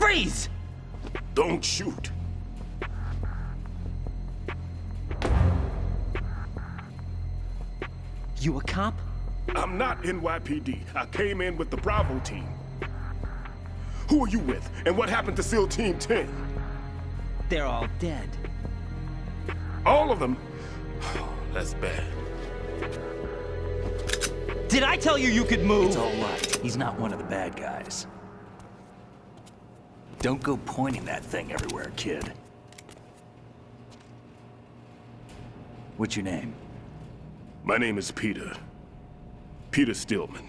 Freeze! Don't shoot. You a cop? I'm not NYPD. I came in with the Bravo team. Who are you with? And what happened to SEAL Team 10? They're all dead. All of them? That's bad. Did I tell you you could move? It's all right. He's not one of the bad guys. Don't go pointing that thing everywhere, kid. What's your name? My name is Peter. Peter Stillman.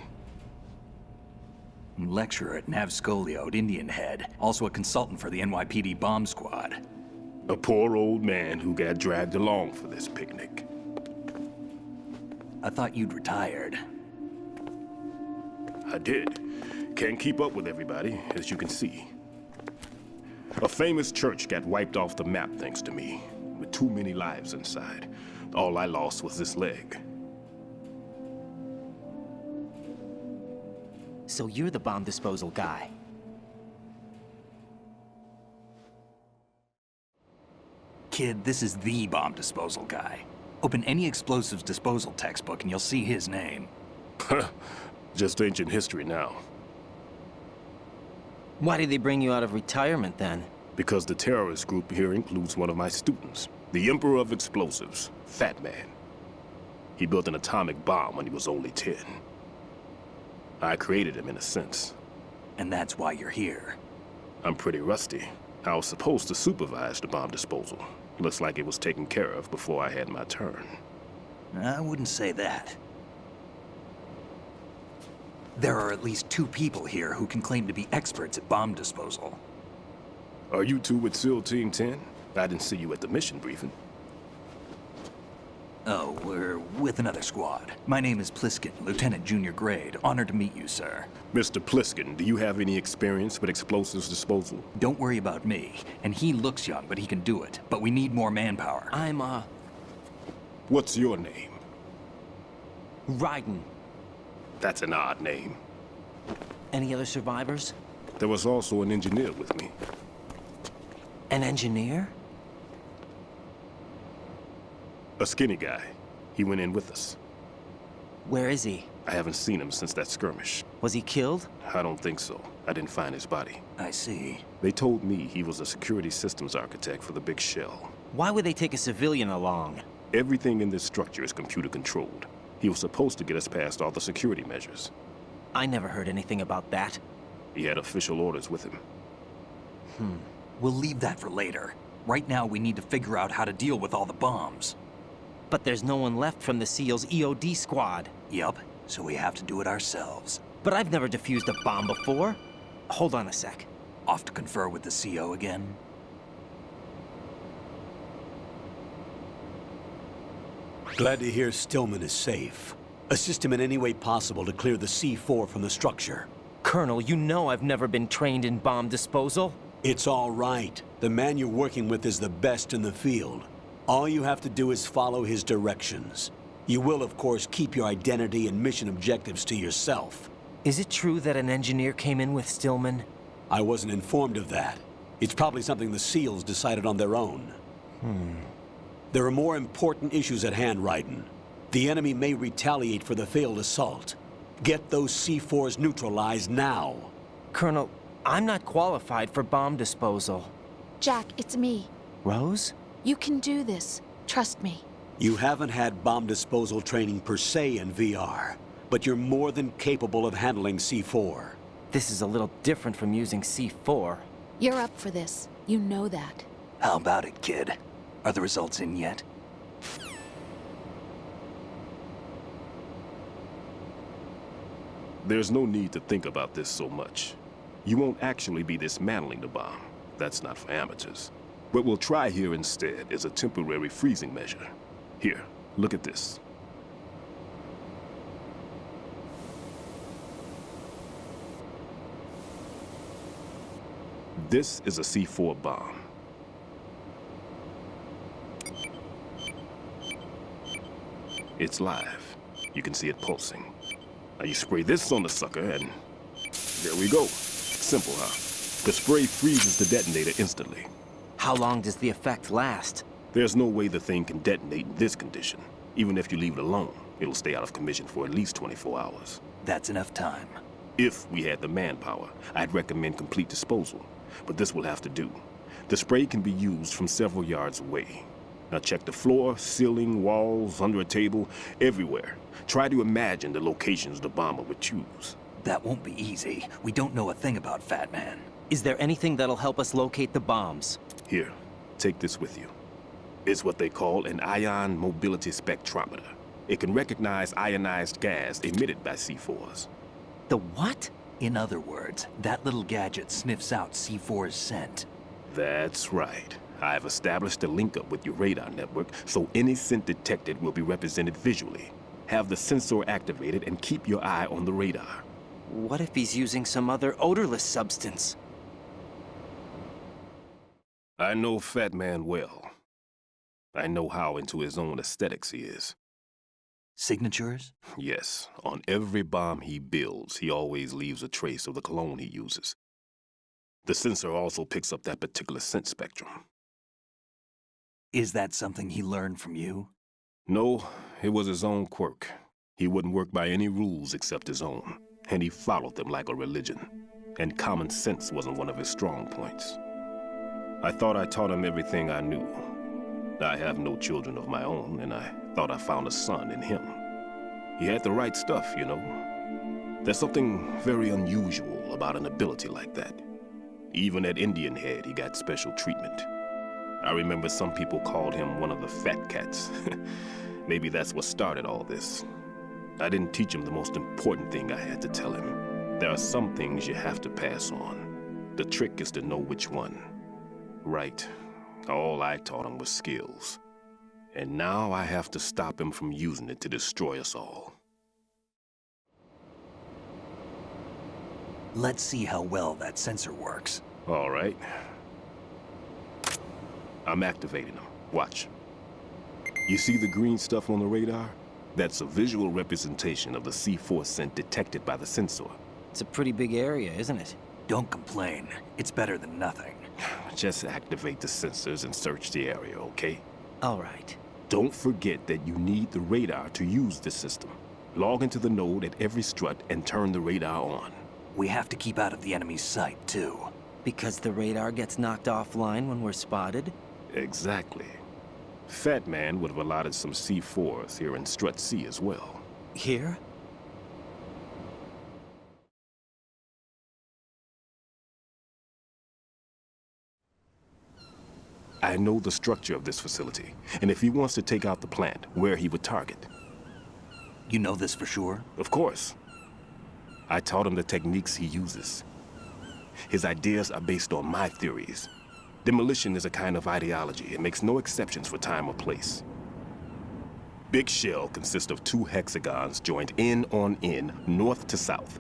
Lecturer at Navscolio at Indian Head. Also a consultant for the NYPD bomb squad. A poor old man who got dragged along for this picnic. I thought you'd retired. I did. Can't keep up with everybody, as you can see. A famous church got wiped off the map thanks to me, with too many lives inside. All I lost was this leg. So you're the bomb disposal guy. Kid, this is the bomb disposal guy. Open any explosives disposal textbook and you'll see his name. Just ancient history now. Why did they bring you out of retirement then? Because the terrorist group here includes one of my students, the Emperor of Explosives, Fat Man. He built an atomic bomb when he was only 10. I created him in a sense. And that's why you're here. I'm pretty rusty. I was supposed to supervise the bomb disposal. Looks like it was taken care of before I had my turn. I wouldn't say that. There are at least 2 people here who can claim to be experts at bomb disposal. Are you two with SEAL Team 10? I didn't see you at the mission briefing. Oh, we're with another squad. My name is Pliskin, Lieutenant Junior Grade. Honored to meet you, sir. Mr. Pliskin, do you have any experience with explosives disposal? Don't worry about me. And he looks young, but he can do it. But we need more manpower. I'm, What's your name? Raiden. That's an odd name. Any other survivors? There was also an engineer with me. An engineer? A skinny guy. He went in with us. Where is he? I haven't seen him since that skirmish. Was he killed? I don't think so. I didn't find his body. I see. They told me he was a security systems architect for the big shell. Why would they take a civilian along? Everything in this structure is computer controlled. He was supposed to get us past all the security measures. I never heard anything about that. He had official orders with him. We'll leave that for later. Right now, we need to figure out how to deal with all the bombs. But there's no one left from the SEAL's EOD squad. Yup, so we have to do it ourselves. But I've never defused a bomb before. Hold on a sec. Off to confer with the CO again? Glad to hear Stillman is safe. Assist him in any way possible to clear the C4 from the structure. Colonel, you know I've never been trained in bomb disposal. It's all right. The man you're working with is the best in the field. All you have to do is follow his directions. You will, of course, keep your identity and mission objectives to yourself. Is it true that an engineer came in with Stillman? I wasn't informed of that. It's probably something the SEALs decided on their own. There are more important issues at hand, Raiden. The enemy may retaliate for the failed assault. Get those C4s neutralized now. Colonel, I'm not qualified for bomb disposal. Jack, it's me. Rose? You can do this. Trust me. You haven't had bomb disposal training per se in VR, but you're more than capable of handling C4. This is a little different from using C4. You're up for this. You know that. How about it, kid? Are the results in yet? There's no need to think about this so much. You won't actually be dismantling the bomb. That's not for amateurs. What we'll try here instead is a temporary freezing measure. Here, look at this. This is a C4 bomb. It's live. You can see it pulsing. Now you spray this on the sucker and there we go. Simple, huh? The spray freezes the detonator instantly. How long does the effect last? There's no way the thing can detonate in this condition. Even if you leave it alone, it'll stay out of commission for at least 24 hours. That's enough time. If we had the manpower, I'd recommend complete disposal. But this will have to do. The spray can be used from several yards away. Now check the floor, ceiling, walls, under a table, everywhere. Try to imagine the locations the bomber would choose. That won't be easy. We don't know a thing about Fat Man. Is there anything that'll help us locate the bombs? Here, take this with you. It's what they call an ion mobility spectrometer. It can recognize ionized gas emitted by C4s. The what? In other words, that little gadget sniffs out C4's scent. That's right. I've established a link-up with your radar network, so any scent detected will be represented visually. Have the sensor activated and keep your eye on the radar. What if he's using some other odorless substance? I know Fat Man well. I know how into his own aesthetics he is. Signatures? Yes, on every bomb he builds, he always leaves a trace of the cologne he uses. The sensor also picks up that particular scent spectrum. Is that something he learned from you? No, it was his own quirk. He wouldn't work by any rules except his own, and he followed them like a religion. And common sense wasn't one of his strong points. I thought I taught him everything I knew. I have no children of my own, and I thought I found a son in him. He had the right stuff, you know. There's something very unusual about an ability like that. Even at Indian Head, he got special treatment. I remember some people called him one of the fat cats. Maybe that's what started all this. I didn't teach him the most important thing I had to tell him. There are some things you have to pass on. The trick is to know which one. Right. All I taught him was skills. And now I have to stop him from using it to destroy us all. Let's see how well that sensor works. All right. I'm activating them. Watch. You see the green stuff on the radar? That's a visual representation of the C4 scent detected by the sensor. It's a pretty big area, isn't it? Don't complain. It's better than nothing. Just activate the sensors and search the area, okay? All right. Don't forget that you need the radar to use the system. Log into the node at every strut and turn the radar on. We have to keep out of the enemy's sight, too. Because the radar gets knocked offline when we're spotted? Exactly. Fat Man would have allotted some C4s here in Strut C as well. Here? I know the structure of this facility, and if he wants to take out the plant, where he would target. You know this for sure? Of course. I taught him the techniques he uses. His ideas are based on my theories. Demolition is a kind of ideology. It makes no exceptions for time or place. Big Shell consists of 2 hexagons joined end on end, north to south.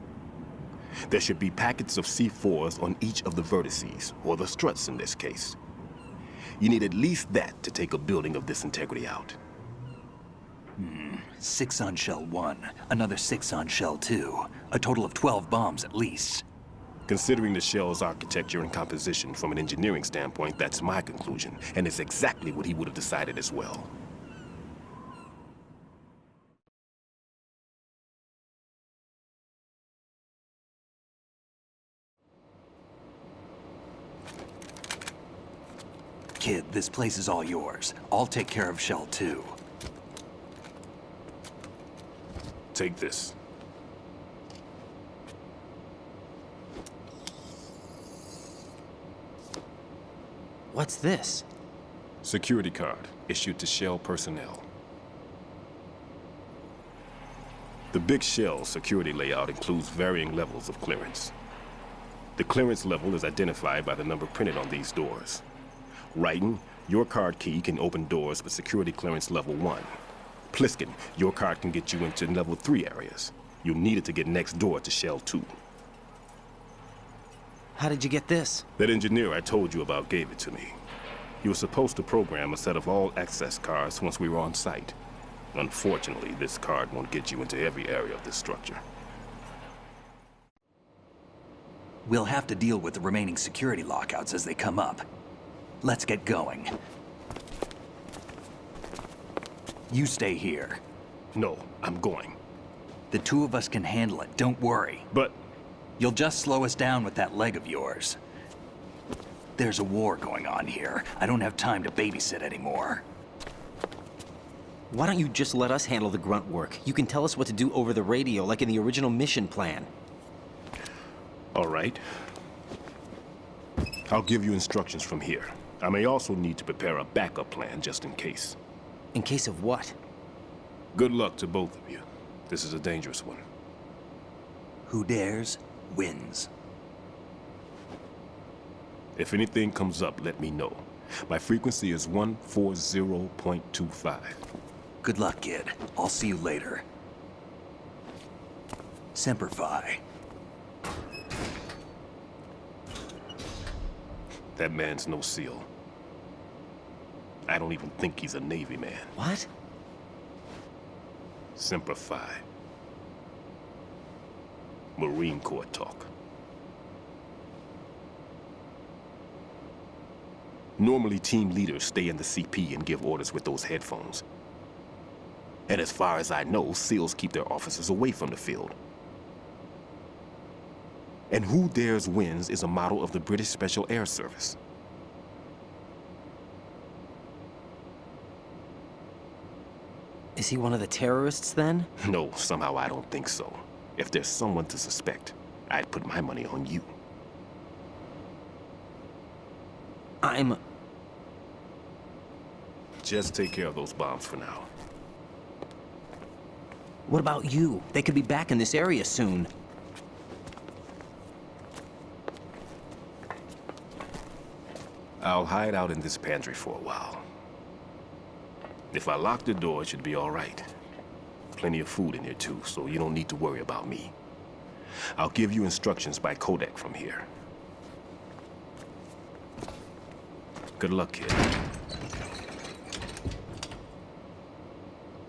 There should be packets of C4s on each of the vertices, or the struts in this case. You need at least that to take a building of this integrity out. 6 on Shell 1, another 6 on Shell 2. A total of 12 bombs at least. Considering the shell's architecture and composition from an engineering standpoint, that's my conclusion, and it's exactly what he would have decided as well. Kid, this place is all yours. I'll take care of Shell 2. Take this. What's this? Security card issued to Shell personnel. The Big Shell security layout includes varying levels of clearance. The clearance level is identified by the number printed on these doors. Raiden, your card key can open doors with security clearance level 1. Pliskin, your card can get you into level 3 areas. You'll need it to get next door to Shell 2. How did you get this? That engineer I told you about gave it to me. He was supposed to program a set of all access cards once we were on site. Unfortunately, this card won't get you into every area of this structure. We'll have to deal with the remaining security lockouts as they come up. Let's get going. You stay here. No, I'm going. The two of us can handle it, don't worry. But You'll just slow us down with that leg of yours. There's a war going on here. I don't have time to babysit anymore. Why don't you just let us handle the grunt work? You can tell us what to do over the radio, like in the original mission plan. all right. I'll give you instructions from here. I may also need to prepare a backup plan just in case. In case of what? Good luck to both of you. This is a dangerous one. Who dares, wins. If anything comes up, let me know. My frequency is 140.25. Good luck, kid. I'll see you later. Semper Fi. That man's no SEAL. I don't even think he's a Navy man. What? Semper Fi. Marine Corps talk. Normally, team leaders stay in the CP and give orders with those headphones. And as far as I know, SEALs keep their officers away from the field. And Who Dares Wins is a model of the British Special Air Service. Is he one of the terrorists then? No, somehow I don't think so. If there's someone to suspect, I'd put my money on you. Just take care of those bombs for now. What about you? They could be back in this area soon. I'll hide out in this pantry for a while. If I lock the door, it should be all right. Plenty of food in here too, so you don't need to worry about me. I'll give you instructions by Kodak from here. Good luck, kid.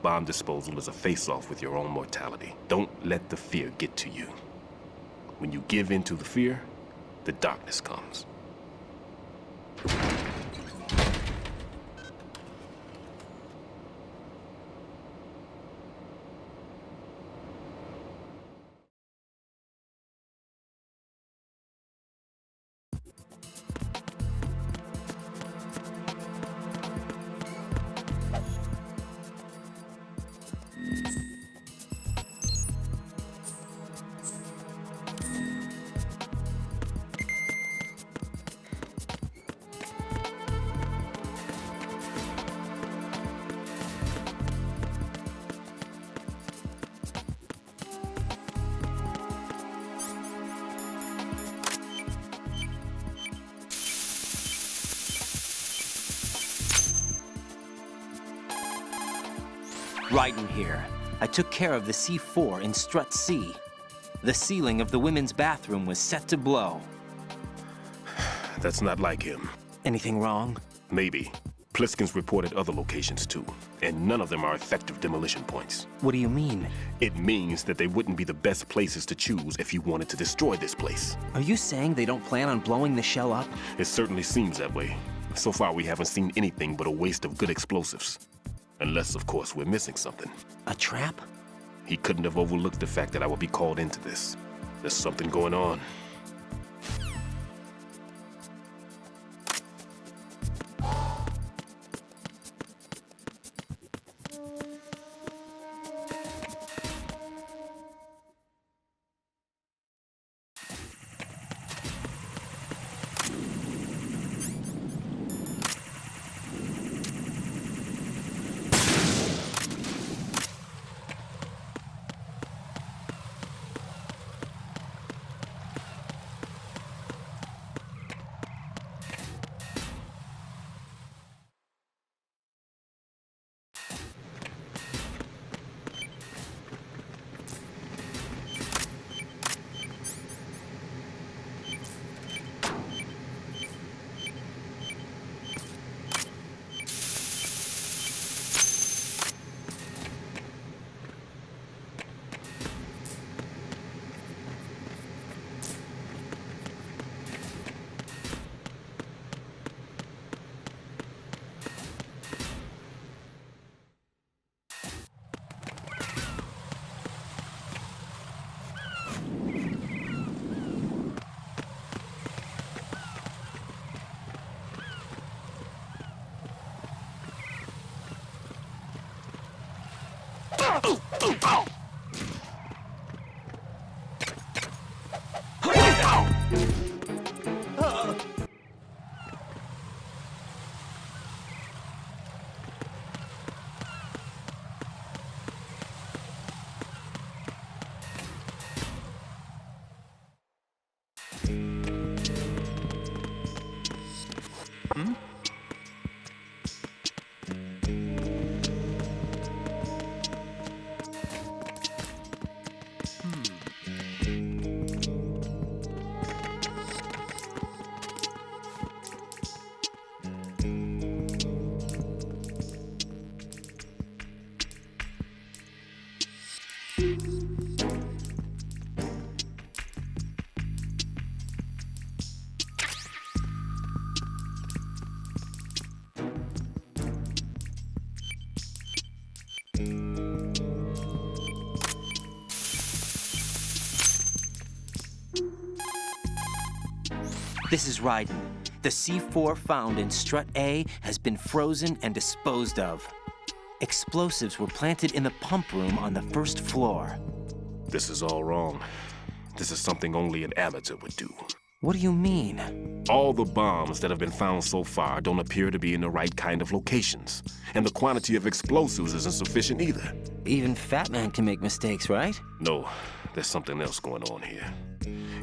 Bomb disposal is a face-off with your own mortality. Don't let the fear get to you. When you give in to the fear, the darkness comes. Raiden here. I took care of the C4 in Strut C. The ceiling of the women's bathroom was set to blow. That's not like him. Anything wrong? Maybe. Pliskin's reported other locations too, and none of them are effective demolition points. What do you mean? It means that they wouldn't be the best places to choose if you wanted to destroy this place. Are you saying they don't plan on blowing the shell up? It certainly seems that way. So far, we haven't seen anything but a waste of good explosives. Unless, of course, we're missing something. A trap? He couldn't have overlooked the fact that I would be called into this. There's something going on. This is Raiden. The C4 found in Strut A has been frozen and disposed of. Explosives were planted in the pump room on the first floor. This is all wrong. This is something only an amateur would do. What do you mean? All the bombs that have been found so far don't appear to be in the right kind of locations. And the quantity of explosives isn't sufficient either. Even Fat Man can make mistakes, right? No, there's something else going on here.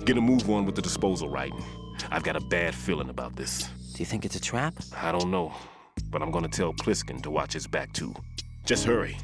Get a move on with the disposal, Raiden. I've got a bad feeling about this. Do you think it's a trap? I don't know, but I'm gonna tell Pliskin to watch his back too. Just hurry.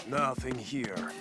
Nothing here.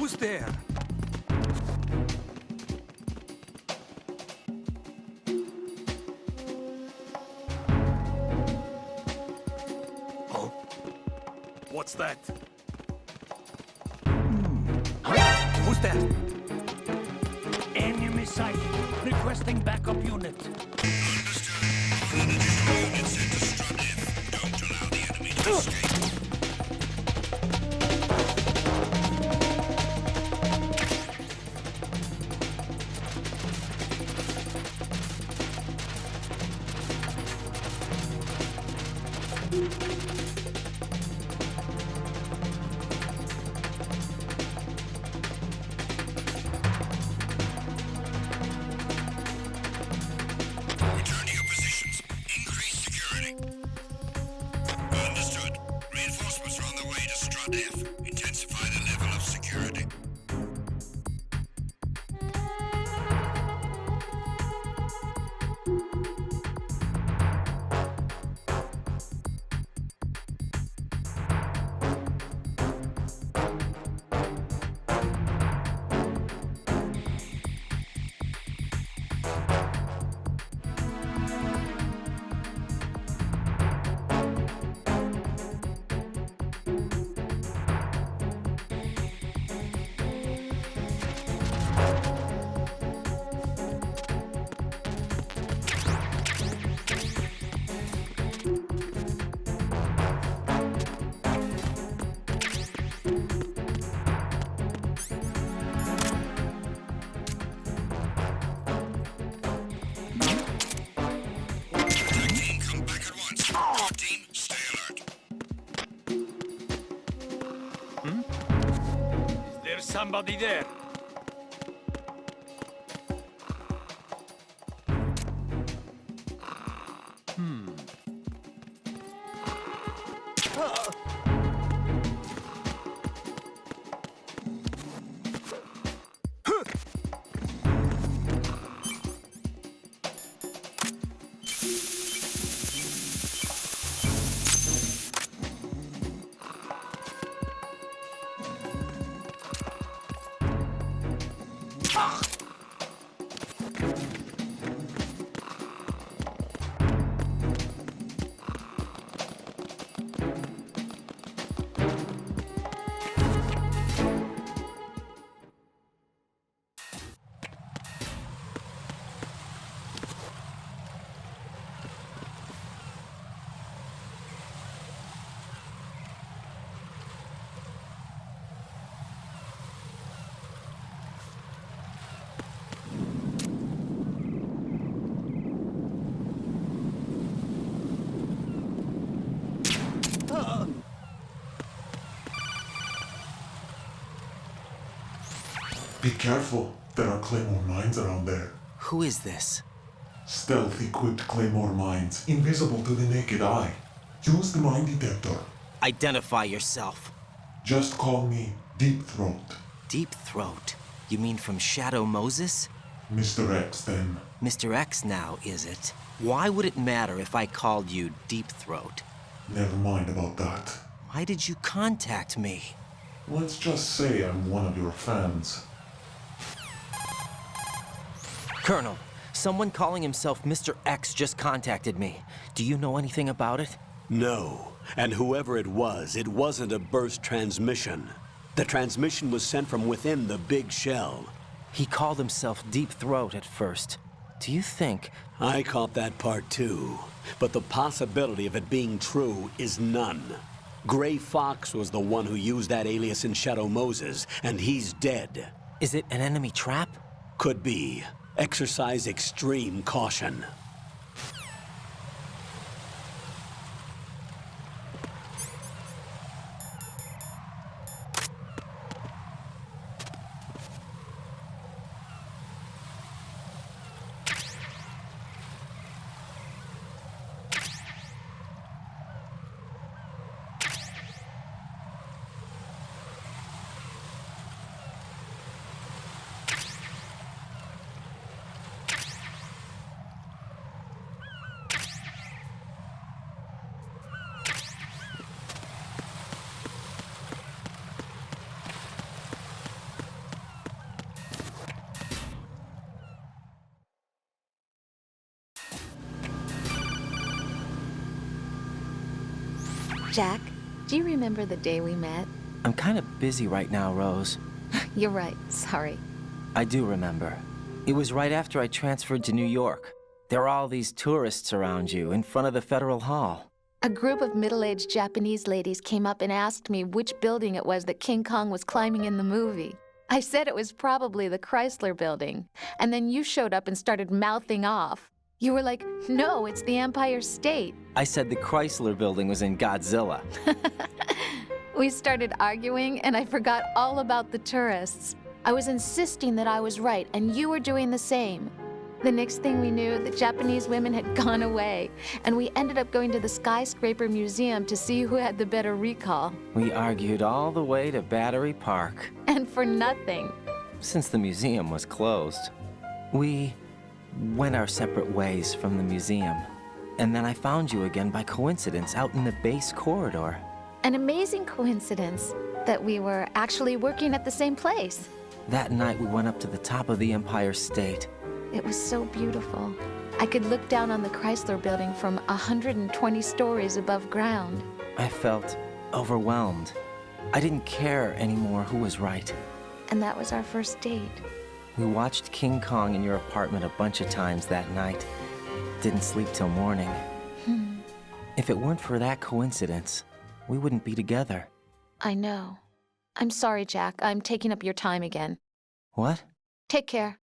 Who's there? Oh? What's that? Who's that? Enemy sighted. Requesting backup unit. Return to your positions. Increase security. Understood. Reinforcements are on the way to Strut F. Intensify the level of security. Team, come back at once. Team, stay alert. There's somebody there. Be careful, there are Claymore mines around there. Who is this? Stealth-equipped Claymore mines, invisible to the naked eye. Use the mine detector. Identify yourself. Just call me Deep Throat. Deep Throat? You mean from Shadow Moses? Mr. X, then. Mr. X now, is it? Why would it matter if I called you Deep Throat? Never mind about that. Why did you contact me? Let's just say I'm one of your fans. Colonel, someone calling himself Mr. X just contacted me. Do you know anything about it? No. And whoever it wasn't a burst transmission. The transmission was sent from within the big shell. He called himself Deep Throat at first. Do you think... I caught that part too. But the possibility of it being true is none. Gray Fox was the one who used that alias in Shadow Moses, and he's dead. Is it an enemy trap? Could be. Exercise extreme caution. Jack, do you remember the day we met? I'm kind of busy right now, Rose. You're right, sorry. I do remember. It was right after I transferred to New York. There are all these tourists around you in front of the Federal Hall. A group of middle-aged Japanese ladies came up and asked me which building it was that King Kong was climbing in the movie. I said it was probably the Chrysler Building, and then you showed up and started mouthing off. You were like, no, it's the Empire State. I said the Chrysler Building was in Godzilla. We started arguing, and I forgot all about the tourists. I was insisting that I was right, and you were doing the same. The next thing we knew, the Japanese women had gone away, and we ended up going to the Skyscraper Museum to see who had the better recall. We argued all the way to Battery Park. And for nothing. Since the museum was closed, we went our separate ways from the museum. And then I found you again by coincidence out in the base corridor. An amazing coincidence that we were actually working at the same place. That night we went up to the top of the Empire State. It was so beautiful. I could look down on the Chrysler Building from 120 stories above ground. I felt overwhelmed. I didn't care anymore who was right. And that was our first date. We watched King Kong in your apartment a bunch of times that night. Didn't sleep till morning. If it weren't for that coincidence, we wouldn't be together. I know. I'm sorry, Jack. I'm taking up your time again. What? Take care.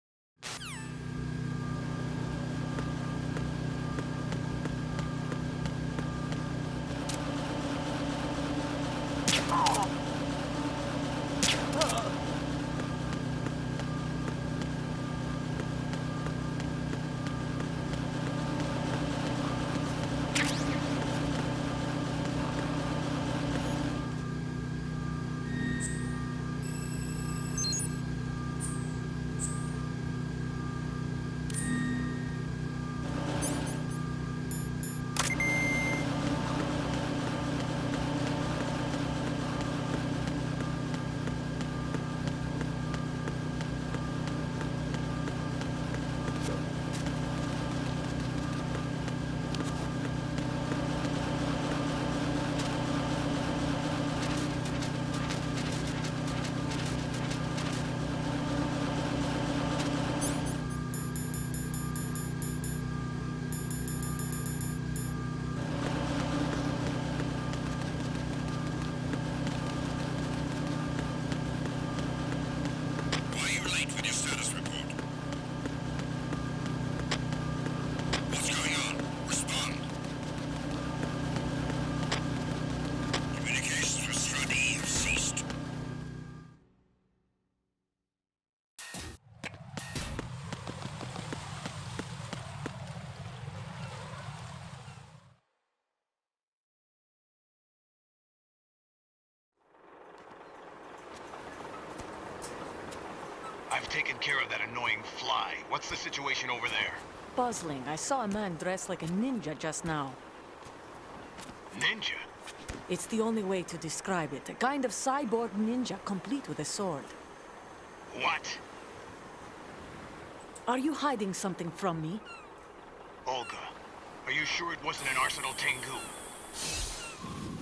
Why are you late with your status report? What's going on? Respond. Communications with Strut E have ceased. I've taken care of that annoying fly. What's the situation over there? Puzzling. I saw a man dressed like a ninja just now. Ninja? It's the only way to describe it. A kind of cyborg ninja, complete with a sword. What? Are you hiding something from me? Olga, are you sure it wasn't an Arsenal Tengu?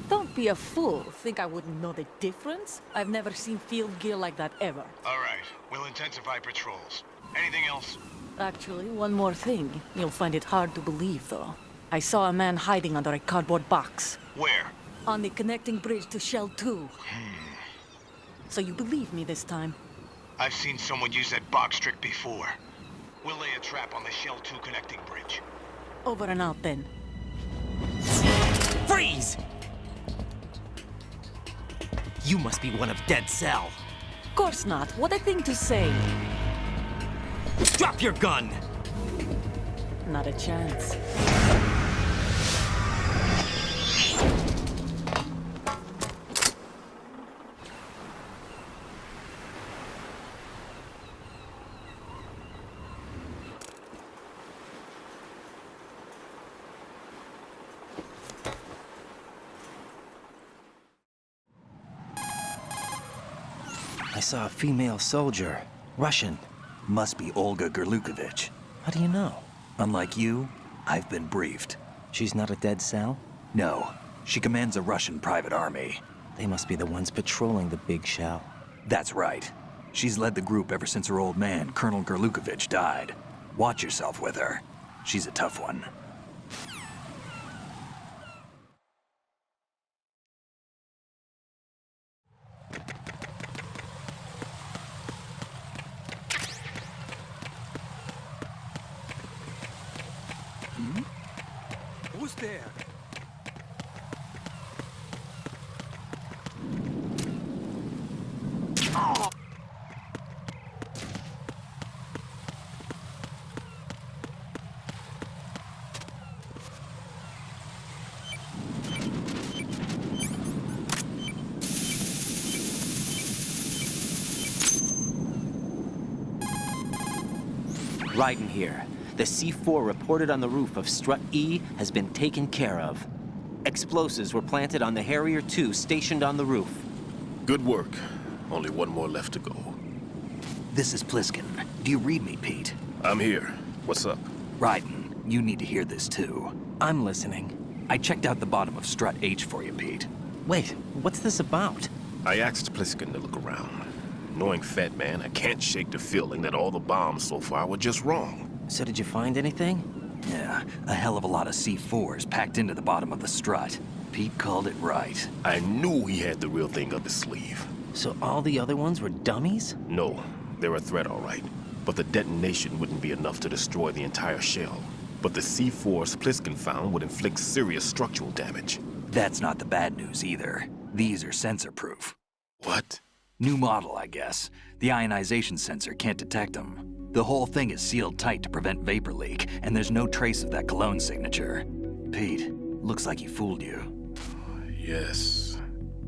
Don't be a fool. Think I wouldn't know the difference? I've never seen field gear like that ever. All right, we'll intensify patrols. Anything else? Actually, one more thing. You'll find it hard to believe, though. I saw a man hiding under a cardboard box. Where? On the connecting bridge to Shell 2. So you believe me this time? I've seen someone use that box trick before. We'll lay a trap on the Shell 2 connecting bridge. Over and out, then. Freeze! You must be one of Dead Cell. Course not. What a thing to say. Drop your gun! Not a chance. I saw a female soldier. Russian. Must be Olga Gerlukovich. How do you know? Unlike you, I've been briefed. She's not a Dead Cell? No, she commands a Russian private army. They must be the ones patrolling the big shell. That's right. She's led the group ever since her old man, Colonel Gerlukovich, died. Watch yourself with her. She's a tough one. Who's there? Raiden here. The C4 reported on the roof of Strut E has been taken care of. Explosives were planted on the Harrier 2 stationed on the roof. Good work. Only one more left to go. This is Pliskin. Do you read me, Pete? I'm here. What's up? Raiden, you need to hear this too. I'm listening. I checked out the bottom of Strut H for you, Pete. Wait, what's this about? I asked Pliskin to look around. Knowing Fat Man, I can't shake the feeling that all the bombs so far were just wrong. So did you find anything? Yeah, a hell of a lot of C4s packed into the bottom of the strut. Pete called it right. I knew he had the real thing up his sleeve. So all the other ones were dummies? No, they're a threat, all right. But the detonation wouldn't be enough to destroy the entire shell. But the C4s Pliskin found would inflict serious structural damage. That's not the bad news either. These are sensor-proof. What? New model, I guess. The ionization sensor can't detect them. The whole thing is sealed tight to prevent vapor leak, and there's no trace of that cologne signature. Pete, looks like he fooled you. Yes.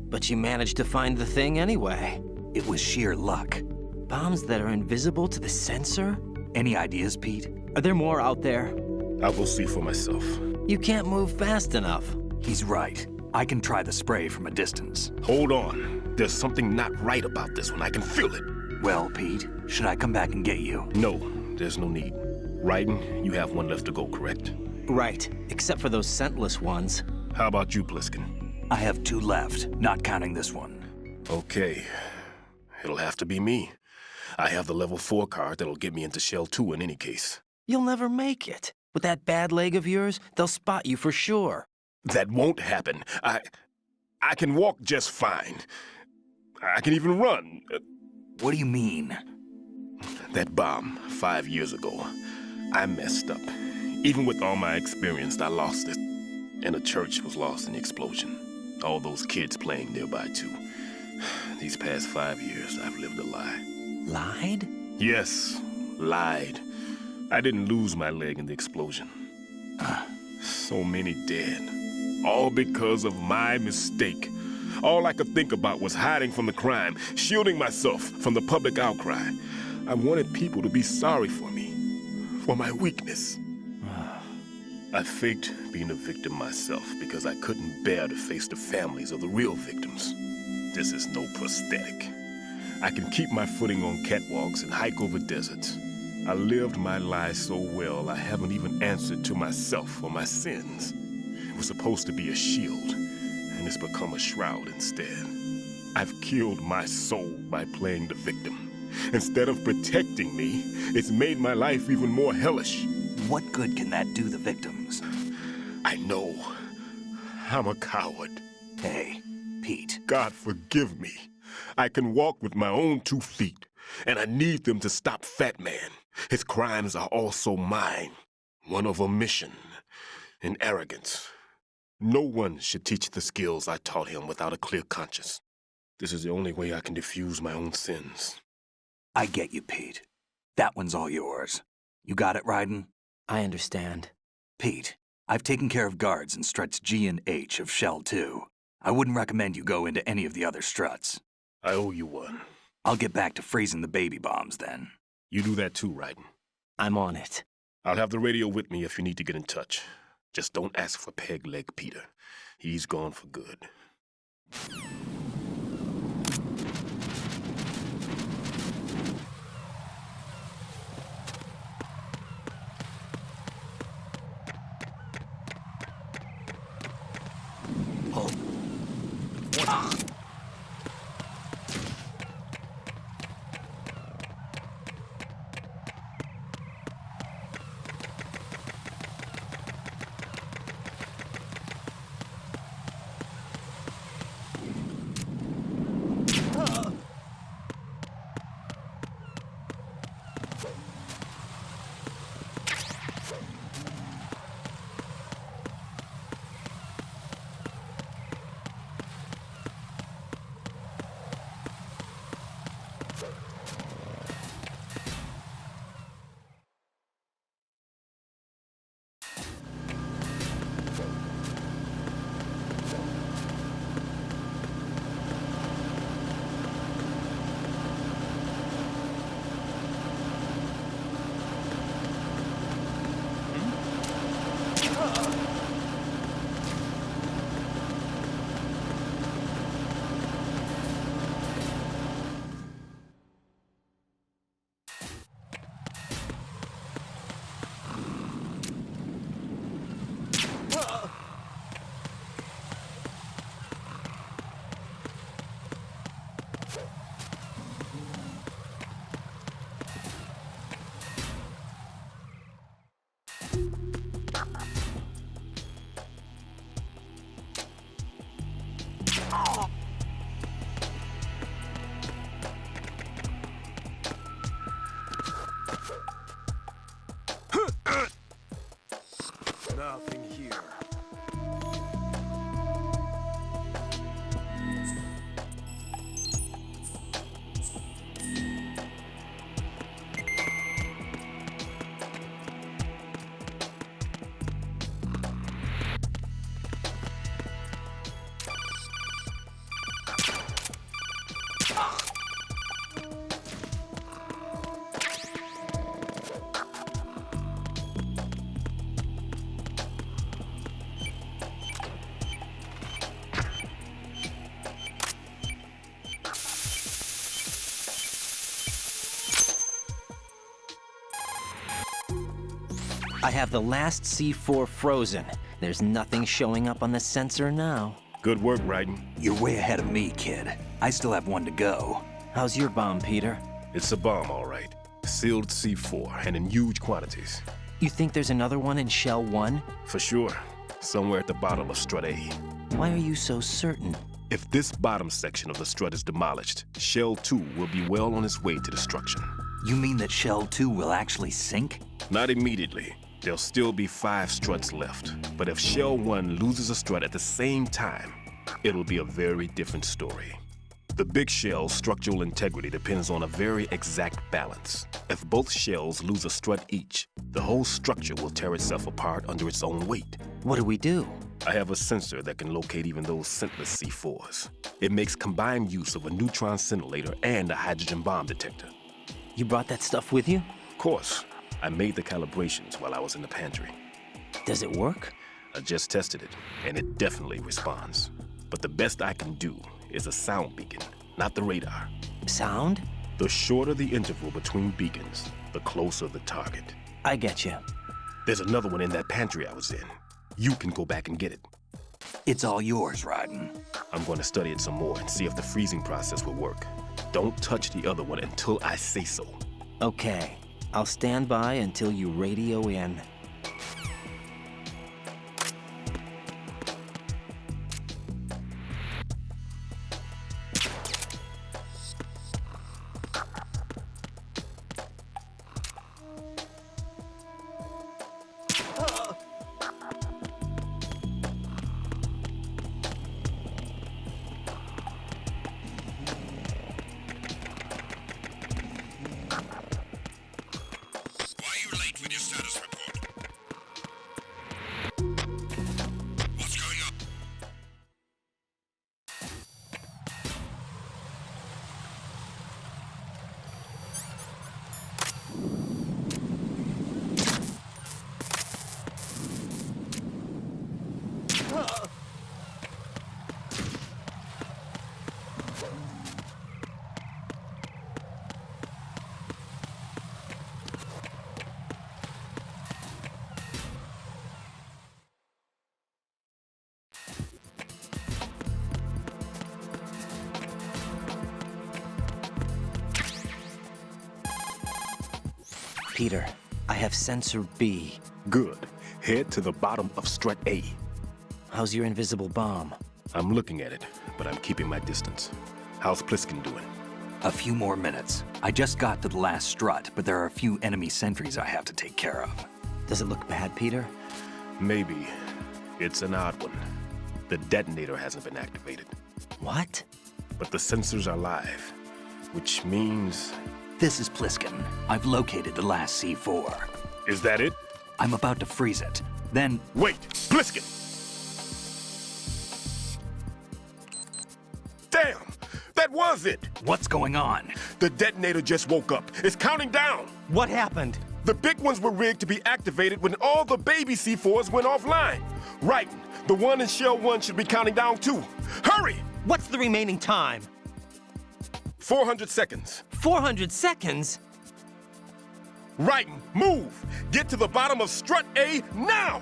But you managed to find the thing anyway. It was sheer luck. Bombs that are invisible to the sensor? Any ideas, Pete? Are there more out there? I'll go see for myself. You can't move fast enough. He's right. I can try the spray from a distance. Hold on. There's something not right about this one. I can feel it. Well, Pete, should I come back and get you? No, there's no need. Raiden, you have one left to go, correct? Right, except for those scentless ones. How about you, Pliskin? I have 2 left, not counting this one. Okay. It'll have to be me. I have the level 4 card that'll get me into Shell 2 in any case. You'll never make it. With that bad leg of yours, they'll spot you for sure. That won't happen. I can walk just fine. I can even run. What do you mean? That bomb 5 years ago, I messed up. Even with all my experience, I lost it. And the church was lost in the explosion. All those kids playing nearby, too. These past 5 years, I've lived a lie. Lied? Yes, lied. I didn't lose my leg in the explosion. So many dead. All because of my mistake. All I could think about was hiding from the crime, shielding myself from the public outcry. I wanted people to be sorry for me, for my weakness. I faked being a victim myself because I couldn't bear to face the families of the real victims. This is no prosthetic. I can keep my footing on catwalks and hike over deserts. I lived my lie so well I haven't even answered to myself for my sins. It was supposed to be a shield, and it's become a shroud instead. I've killed my soul by playing the victim. Instead of protecting me, it's made my life even more hellish. What good can that do the victims? I know. I'm a coward. Hey, Pete. God forgive me. I can walk with my own 2 feet, and I need them to stop Fat Man. His crimes are also mine. One of omission and arrogance. No one should teach the skills I taught him without a clear conscience. This is the only way I can diffuse my own sins. I get you, Pete. That one's all yours. You got it, Raiden? I understand. Pete, I've taken care of guards in struts G and H of Shell 2. I wouldn't recommend you go into any of the other struts. I owe you one. I'll get back to freezing the baby bombs then. You do that too, Raiden. I'm on it. I'll have the radio with me if you need to get in touch. Just don't ask for Peg Leg Peter. He's gone for good. I have the last C4 frozen. There's nothing showing up on the sensor now. Good work, Raiden. You're way ahead of me, kid. I still have one to go. How's your bomb, Peter? It's a bomb, all right. Sealed C4, and in huge quantities. You think there's another one in Shell 1? For sure. Somewhere at the bottom of Strut A. Why are you so certain? If this bottom section of the strut is demolished, Shell 2 will be well on its way to destruction. You mean that Shell 2 will actually sink? Not immediately. There'll still be 5 struts left. But if Shell 1 loses a strut at the same time, it'll be a very different story. The big shell's structural integrity depends on a very exact balance. If both shells lose a strut each, the whole structure will tear itself apart under its own weight. What do we do? I have a sensor that can locate even those scentless C4s. It makes combined use of a neutron scintillator and a hydrogen bomb detector. You brought that stuff with you? Of course, I made the calibrations while I was in the pantry. Does it work? I just tested it, and it definitely responds. But the best I can do is a sound beacon, not the radar. Sound? The shorter the interval between beacons, the closer the target. I get you. There's another one in that pantry I was in. You can go back and get it. It's all yours, Raiden. I'm going to study it some more and see if the freezing process will work. Don't touch the other one until I say so. Okay. I'll stand by until you radio in. Why are you late with your status report? What's going on? Peter, I have sensor B. Good. Head to the bottom of Strut A. How's your invisible bomb? I'm looking at it, but I'm keeping my distance. How's Pliskin doing? A few more minutes. I just got to the last strut, but there are a few enemy sentries I have to take care of. Does it look bad, Peter? Maybe. It's an odd one. The detonator hasn't been activated, What? but the sensors are live, which means... This is Pliskin. I've located the last C4. Is that it? I'm about to freeze it. Then, Wait! Pliskin! Damn! That was it! what's going on? The detonator just woke up. It's counting down! What happened? The big ones were rigged to be activated when all the baby C4s went offline. Right. The one in Shell 1 should be counting down too. Hurry! What's the remaining time? 400 seconds. 400 seconds? Right. Move! Get to the bottom of Strut A now!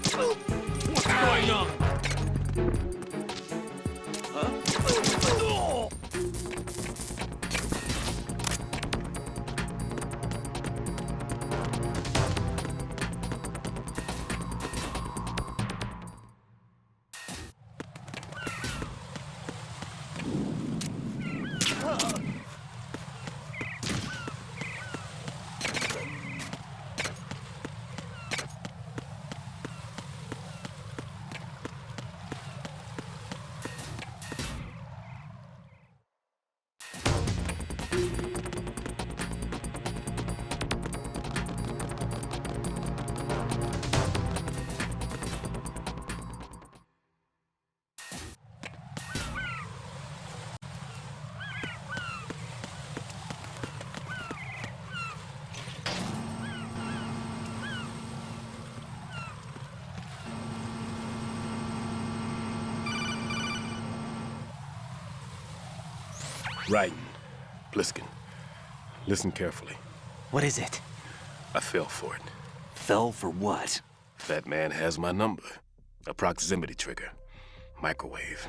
What's going on? Raiden, Pliskin, listen carefully. What is it? I fell for it. Fell for what? Fat Man has my number. A proximity trigger. Microwave.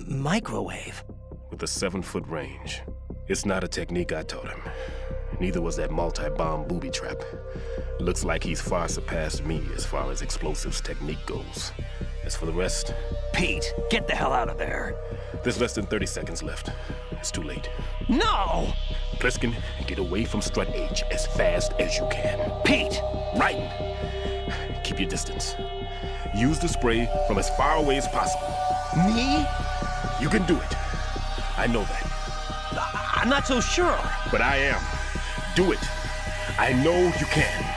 Microwave? With a 7-foot range. It's not a technique I taught him. Neither was that multi-bomb booby trap. Looks like he's far surpassed me as far as explosives technique goes. As for the rest, Pete, get the hell out of there. there's less than 30 seconds left. It's too late. No! Pliskin, get away from Strut H as fast as you can. Pete! Raiden, keep your distance. Use the spray from as far away as possible. Me? You can do it. I know that. I'm not so sure. But I am. Do it. I know you can.